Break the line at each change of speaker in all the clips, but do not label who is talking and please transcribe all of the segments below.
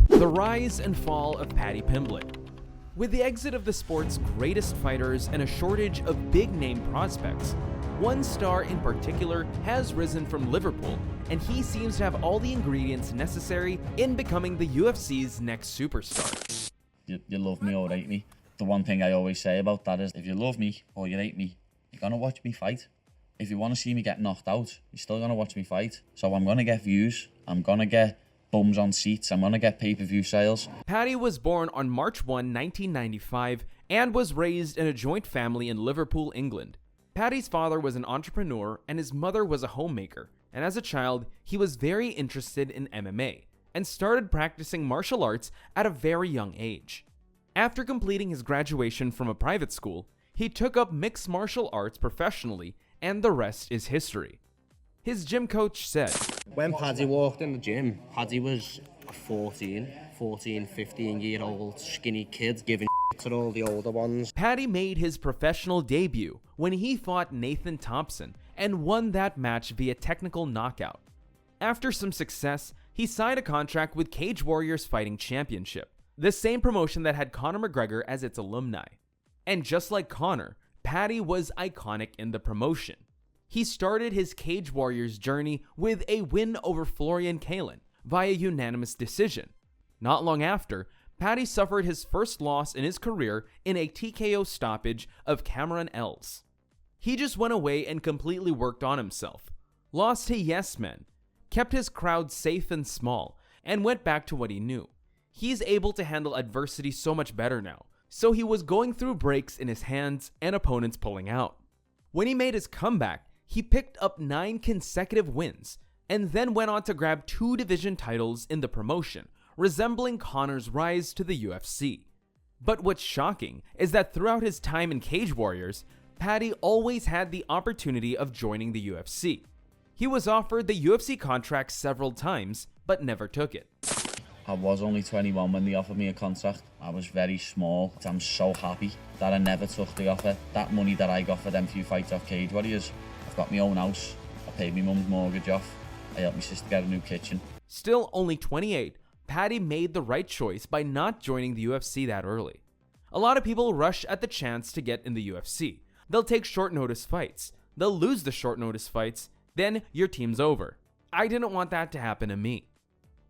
The rise and fall of Paddy Pimblett. With the exit of the sport's greatest fighters and a shortage of big-name prospects, one star in particular has risen from Liverpool, and he seems to have all the ingredients necessary in becoming the UFC's next superstar.
You love me or hate me. The one thing I always say about that is, if you love me or you hate me, you're going to watch me fight. If you want to see me get knocked out, you're still going to watch me fight. So I'm going to get views, I'm going to get bums on seats, I'm going to get pay-per-view sales.
Paddy was born on March 1, 1995, and was raised in a joint family in Liverpool, England. Paddy's father was an entrepreneur and his mother was a homemaker, and as a child, he was very interested in MMA and started practicing martial arts at a very young age. After completing his graduation from a private school, he took up mixed martial arts professionally, and the rest is history. His gym coach said,
"When Paddy walked in the gym, Paddy was a 14, 15-year-old skinny kid giving to all the older ones."
Paddy made his professional debut when he fought Nathan Thompson and won that match via technical knockout. After some success, he signed a contract with Cage Warriors Fighting Championship, the same promotion that had Conor McGregor as its alumni. And just like Conor, Paddy was iconic in the promotion. He started his Cage Warriors journey with a win over Florian Kalin via unanimous decision. Not long after, Paddy suffered his first loss in his career in a TKO stoppage of Cameron Els. He just went away and completely worked on himself, lost to yes men, kept his crowd safe and small, and went back to what he knew. He's able to handle adversity so much better now, so he was going through breaks in his hands and opponents pulling out. When he made his comeback, he picked up 9 consecutive wins, and then went on to grab 2 division titles in the promotion, resembling Conor's rise to the UFC. But what's shocking is that throughout his time in Cage Warriors, Paddy always had the opportunity of joining the UFC. He was offered the UFC contract several times, but never took it.
I was only 21 when they offered me a contract. I was very small. I'm so happy that I never took the offer. That money that I got for them few fights off Cage Warriors, I've got my own house, I paid my mum's mortgage off, I helped my sister get a new kitchen.
Still only 28, Paddy made the right choice by not joining the UFC that early. A lot of people rush at the chance to get in the UFC. They'll take short notice fights, they'll lose the short notice fights, then your team's over. I didn't want that to happen to me.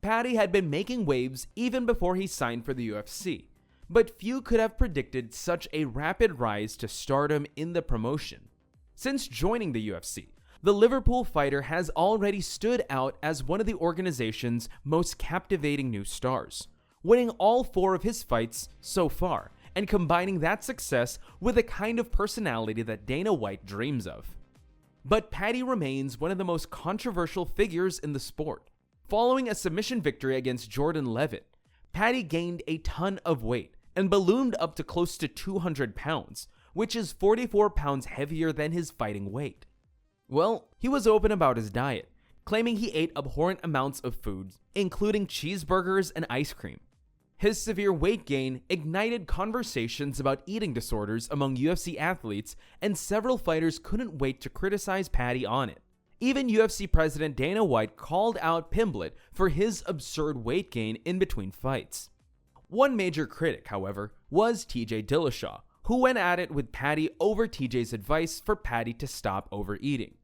Paddy had been making waves even before he signed for the UFC, but few could have predicted such a rapid rise to stardom in the promotion. Since joining the UFC, the Liverpool fighter has already stood out as one of the organization's most captivating new stars, winning all 4 of his fights so far, and combining that success with the kind of personality that Dana White dreams of. But Paddy remains one of the most controversial figures in the sport. Following a submission victory against Jordan Levitt, Paddy gained a ton of weight and ballooned up to close to 200 pounds, which is 44 pounds heavier than his fighting weight. Well, he was open about his diet, claiming he ate abhorrent amounts of food, including cheeseburgers and ice cream. His severe weight gain ignited conversations about eating disorders among UFC athletes, and several fighters couldn't wait to criticize Paddy on it. Even UFC President Dana White called out Pimblett for his absurd weight gain in between fights. One major critic, however, was TJ Dillashaw, who went at it with Paddy over TJ's advice for Paddy to stop overeating.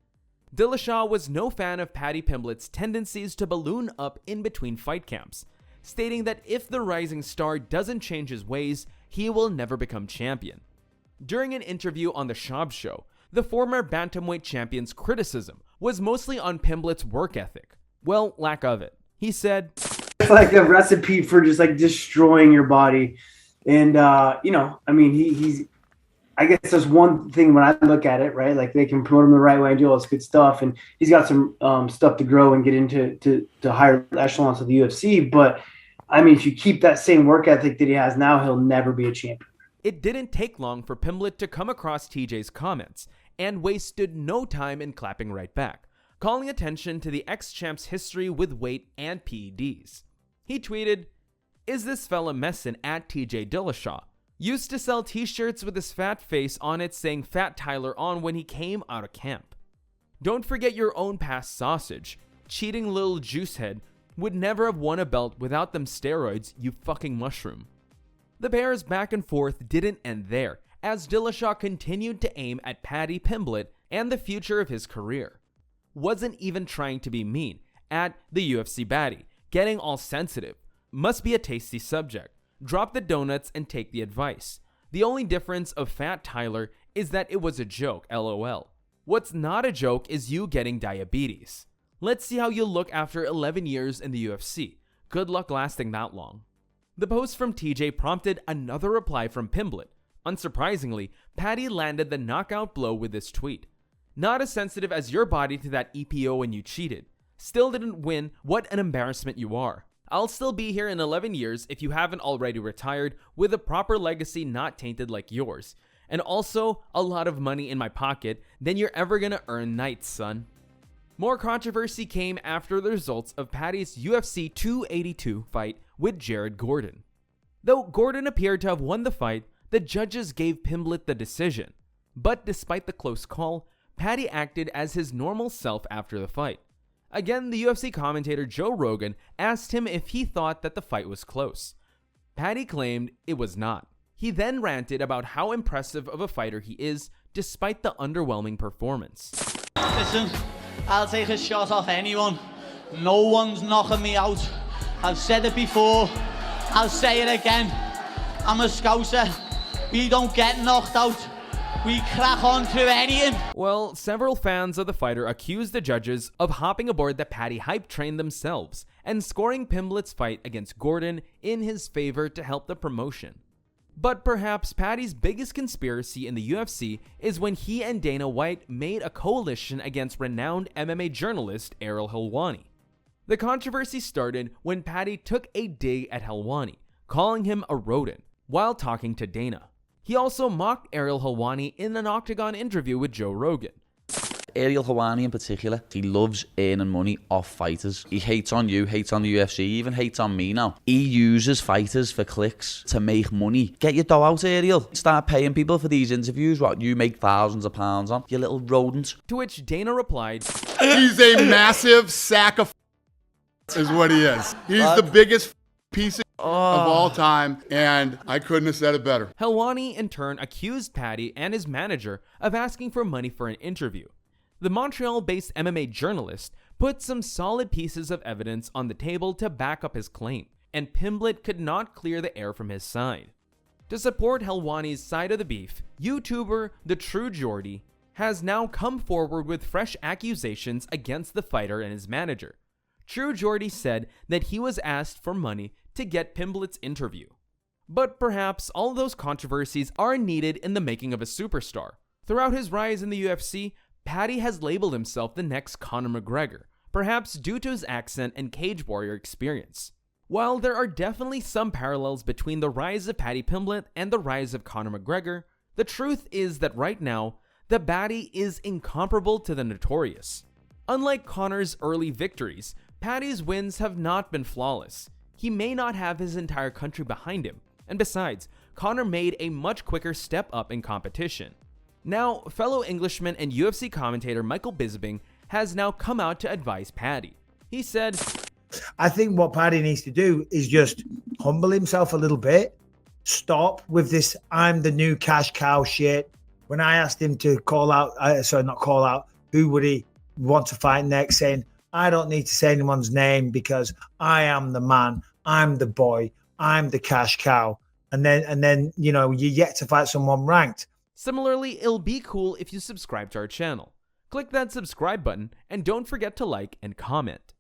Dillashaw was no fan of Paddy Pimblett's tendencies to balloon up in between fight camps, stating that if the rising star doesn't change his ways, he will never become champion. During an interview on The Schaub Show, the former bantamweight champion's criticism was mostly on Pimblett's work ethic. Well, lack of it. He said,
"It's like a recipe for just like destroying your body." And, he's, I guess there's one thing when I look at it, right? Like they can promote him the right way and do all this good stuff. And he's got some stuff to grow and get into to higher echelons of the UFC. But I mean, if you keep that same work ethic that he has now, he'll never be a champion.
It didn't take long for Pimblett to come across TJ's comments and wasted no time in clapping right back, calling attention to the ex-champ's history with weight and PEDs. He tweeted, "Is this fella messin' at TJ Dillashaw? Used to sell t-shirts with his fat face on it saying Fat Tyler on when he came out of camp. Don't forget your own past sausage, cheating little juicehead. would never have won a belt without them steroids, you fucking mushroom. The pair's back and forth didn't end there, as Dillashaw continued to aim at Paddy Pimblett and the future of his career. Wasn't even trying to be mean at the UFC baddie, getting all sensitive. Must be a tasty subject. Drop the donuts and take the advice. The only difference of Fat Tyler is that it was a joke, lol. What's not a joke is you getting diabetes. Let's see how you look after 11 years in the UFC. Good luck lasting that long. The post from TJ prompted another reply from Pimblett. Unsurprisingly, Paddy landed the knockout blow with this tweet. Not as sensitive as your body to that EPO when you cheated. Still didn't win, what an embarrassment you are. I'll still be here in 11 years if you haven't already retired with a proper legacy not tainted like yours. And also, a lot of money in my pocket than you're ever gonna earn nights, son. More controversy came after the results of Paddy's UFC 282 fight with Jared Gordon. Though Gordon appeared to have won the fight, the judges gave Pimblett the decision. But despite the close call, Paddy acted as his normal self after the fight. Again, the UFC commentator Joe Rogan asked him if he thought that the fight was close. Paddy claimed it was not. He then ranted about how impressive of a fighter he is despite the underwhelming performance.
Listen, I'll take a shot off anyone. No one's knocking me out. I've said it before. I'll say it again. I'm a Scouser. We don't get knocked out. We crack on through anything.
Well, several fans of the fighter accused the judges of hopping aboard the Paddy hype train themselves and scoring Pimblett's fight against Gordon in his favor to help the promotion. But perhaps Paddy's biggest conspiracy in the UFC is when he and Dana White made a coalition against renowned MMA journalist Ariel Helwani. The controversy started when Paddy took a dig at Helwani, calling him a rodent, while talking to Dana. He also mocked Ariel Helwani in an Octagon interview with Joe Rogan.
Ariel Helwani in particular, he loves earning money off fighters. He hates on you, hates on the UFC, even hates on me now. He uses fighters for clicks to make money. Get your dough out, Ariel. Start paying people for these interviews, what you make thousands of pounds on, you little rodent.
To which Dana replied,
He's a massive sack of is what he is. He's the biggest piece of all time, and I couldn't have said it better.
Helwani in turn accused Paddy and his manager of asking for money for an interview. The Montreal-based MMA journalist put some solid pieces of evidence on the table to back up his claim, and Pimblett could not clear the air from his side. To support Helwani's side of the beef, YouTuber The True Geordie has now come forward with fresh accusations against the fighter and his manager. True Geordie said that he was asked for money to get Pimblett's interview. But perhaps all those controversies are needed in the making of a superstar. Throughout his rise in the UFC, Paddy has labeled himself the next Conor McGregor, perhaps due to his accent and Cage Warrior experience. While there are definitely some parallels between the rise of Paddy Pimblett and the rise of Conor McGregor, the truth is that right now, the baddie is incomparable to the notorious. Unlike Conor's early victories, Paddy's wins have not been flawless. He may not have his entire country behind him, and besides, Conor made a much quicker step up in competition. Now, fellow Englishman and UFC commentator Michael Bisping has now come out to advise Paddy. He said,
I think what Paddy needs to do is just humble himself a little bit, stop with this I'm the new cash cow shit. When I asked him to who would he want to fight next, saying, I don't need to say anyone's name because I am the man, I'm the boy, I'm the cash cow. And then you're yet to fight someone ranked.
Similarly, it'll be cool if you subscribe to our channel. Click that subscribe button and don't forget to like and comment.